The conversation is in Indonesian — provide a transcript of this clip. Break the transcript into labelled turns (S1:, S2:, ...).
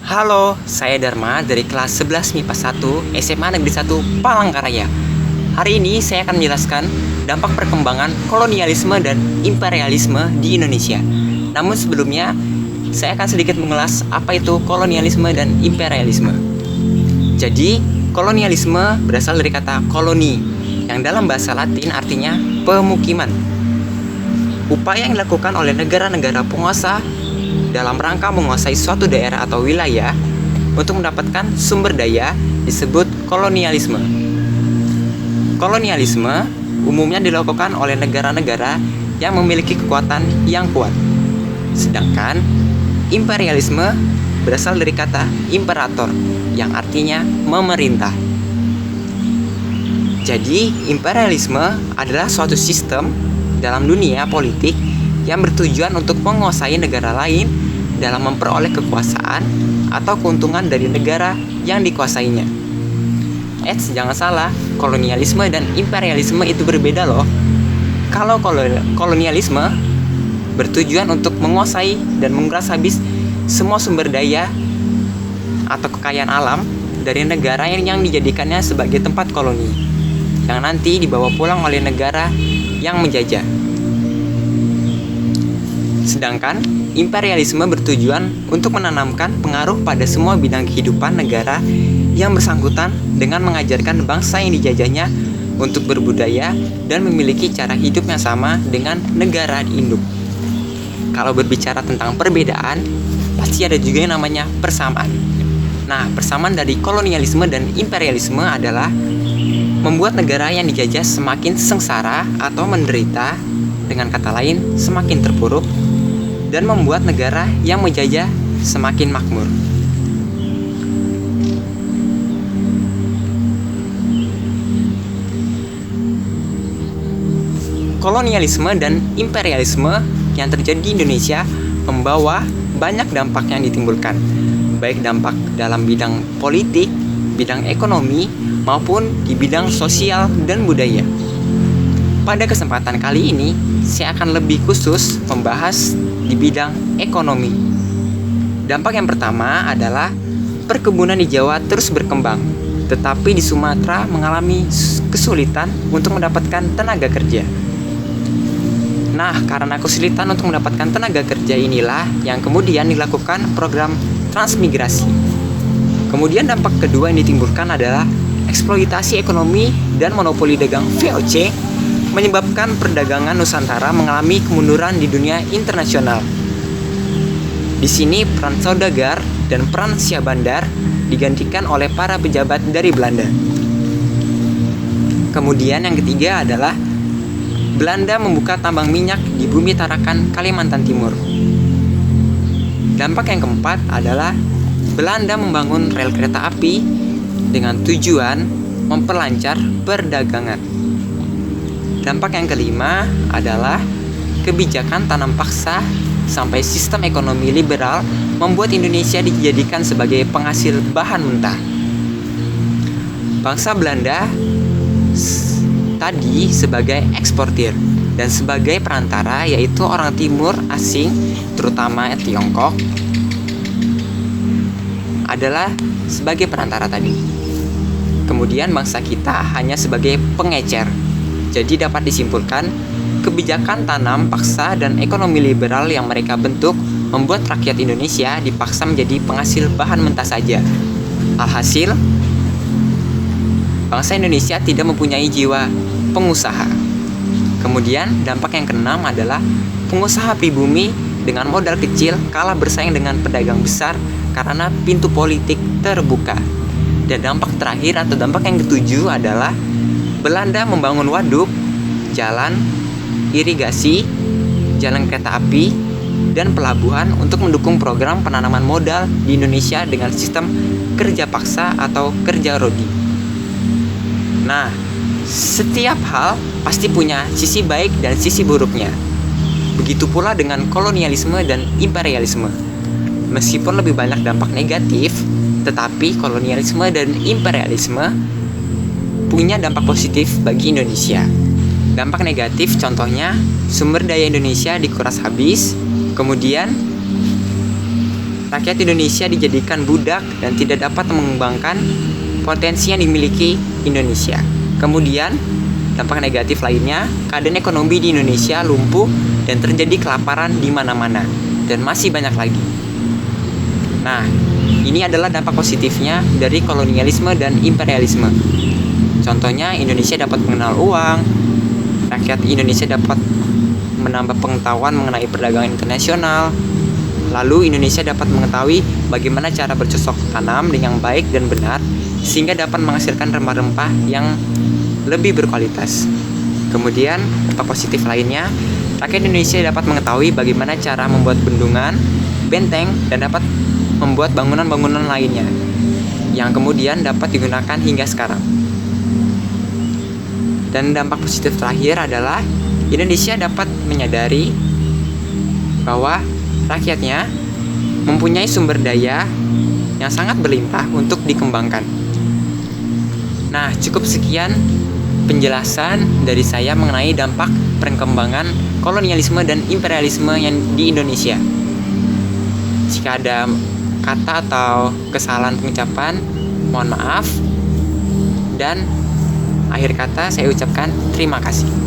S1: Halo, saya Dharma dari kelas 11 MIPA 1 SMA Negeri 1 Palangkaraya. Hari ini saya akan menjelaskan dampak perkembangan kolonialisme dan imperialisme di Indonesia. Namun sebelumnya, saya akan sedikit mengulas apa itu kolonialisme dan imperialisme. Jadi, kolonialisme berasal dari kata koloni, yang dalam bahasa Latin artinya pemukiman. Upaya yang dilakukan oleh negara-negara penguasa dalam rangka menguasai suatu daerah atau wilayah untuk mendapatkan sumber daya disebut kolonialisme. Kolonialisme umumnya dilakukan oleh negara-negara yang memiliki kekuatan yang kuat. Sedangkan imperialisme berasal dari kata imperator yang artinya memerintah. Jadi, imperialisme adalah suatu sistem dalam dunia politik yang bertujuan untuk menguasai negara lain dalam memperoleh kekuasaan atau keuntungan dari negara yang dikuasainya. Jangan salah, kolonialisme dan imperialisme itu berbeda loh. Kalau kolonialisme bertujuan untuk menguasai dan menguras habis semua sumber daya atau kekayaan alam dari negara yang dijadikannya sebagai tempat koloni, yang nanti dibawa pulang oleh negara yang menjajah. Sedangkan imperialisme bertujuan untuk menanamkan pengaruh pada semua bidang kehidupan negara yang bersangkutan dengan mengajarkan bangsa yang dijajahnya untuk berbudaya dan memiliki cara hidup yang sama dengan negara induk. Kalau berbicara tentang perbedaan, pasti ada juga yang namanya persamaan. Nah, persamaan dari kolonialisme dan imperialisme adalah membuat negara yang dijajah semakin sengsara atau menderita, dengan kata lain semakin terpuruk, dan membuat negara yang menjajah semakin makmur. Kolonialisme dan imperialisme yang terjadi di Indonesia membawa banyak dampak yang ditimbulkan, baik dampak dalam bidang politik, bidang ekonomi, maupun di bidang sosial dan budaya. Pada kesempatan kali ini, saya akan lebih khusus membahas di bidang ekonomi. Dampak yang pertama adalah perkebunan di Jawa terus berkembang, tetapi di Sumatera mengalami kesulitan untuk mendapatkan tenaga kerja. Nah, karena kesulitan untuk mendapatkan tenaga kerja inilah yang kemudian dilakukan program transmigrasi. Kemudian dampak kedua yang ditimbulkan adalah eksploitasi ekonomi dan monopoli dagang VOC menyebabkan perdagangan Nusantara mengalami kemunduran di dunia internasional. Di sini peran saudagar dan peran syah bandar digantikan oleh para pejabat dari Belanda. Kemudian yang ketiga adalah Belanda membuka tambang minyak di bumi Tarakan, Kalimantan Timur. Dampak yang keempat adalah Belanda membangun rel kereta api dengan tujuan memperlancar perdagangan. Dampak yang kelima adalah kebijakan tanam paksa sampai sistem ekonomi liberal membuat Indonesia dijadikan sebagai penghasil bahan mentah. Bangsa Belanda tadi sebagai eksportir dan sebagai perantara, yaitu orang timur asing, terutama Tiongkok, adalah sebagai perantara tadi. Kemudian bangsa kita hanya sebagai pengecer. Jadi dapat disimpulkan, kebijakan tanam paksa dan ekonomi liberal yang mereka bentuk membuat rakyat Indonesia dipaksa menjadi penghasil bahan mentah saja. Alhasil, bangsa Indonesia tidak mempunyai jiwa pengusaha. Kemudian dampak yang keenam adalah pengusaha pribumi dengan modal kecil kalah bersaing dengan pedagang besar karena pintu politik terbuka. Dan dampak terakhir atau dampak yang ketujuh adalah Belanda membangun waduk, jalan, irigasi, jalan kereta api, dan pelabuhan untuk mendukung program penanaman modal di Indonesia dengan sistem kerja paksa atau kerja rodi. Nah, setiap hal pasti punya sisi baik dan sisi buruknya. Begitu pula dengan kolonialisme dan imperialisme. Meskipun lebih banyak dampak negatif, tetapi kolonialisme dan imperialisme punya dampak positif bagi Indonesia. Dampak negatif contohnya sumber daya Indonesia dikuras habis, kemudian rakyat Indonesia dijadikan budak dan tidak dapat mengembangkan potensi yang dimiliki Indonesia. Kemudian, dampak negatif lainnya, keadaan ekonomi di Indonesia lumpuh dan terjadi kelaparan di mana-mana, dan masih banyak lagi. Nah, ini adalah dampak positifnya dari kolonialisme dan imperialisme. Contohnya, Indonesia dapat mengenal uang, rakyat Indonesia dapat menambah pengetahuan mengenai perdagangan internasional, lalu Indonesia dapat mengetahui bagaimana cara bercocok tanam dengan baik dan benar, sehingga dapat menghasilkan rempah-rempah yang lebih berkualitas. Kemudian, dampak positif lainnya, rakyat Indonesia dapat mengetahui bagaimana cara membuat bendungan, benteng, dan dapat membuat bangunan-bangunan lainnya, yang kemudian dapat digunakan hingga sekarang. Dan dampak positif terakhir adalah Indonesia dapat menyadari bahwa rakyatnya mempunyai sumber daya yang sangat berlimpah untuk dikembangkan. Nah, cukup sekian penjelasan dari saya mengenai dampak perkembangan kolonialisme dan imperialisme yang di Indonesia. Jika ada kata atau kesalahan pengucapan, mohon maaf. Dan akhir kata saya ucapkan terima kasih.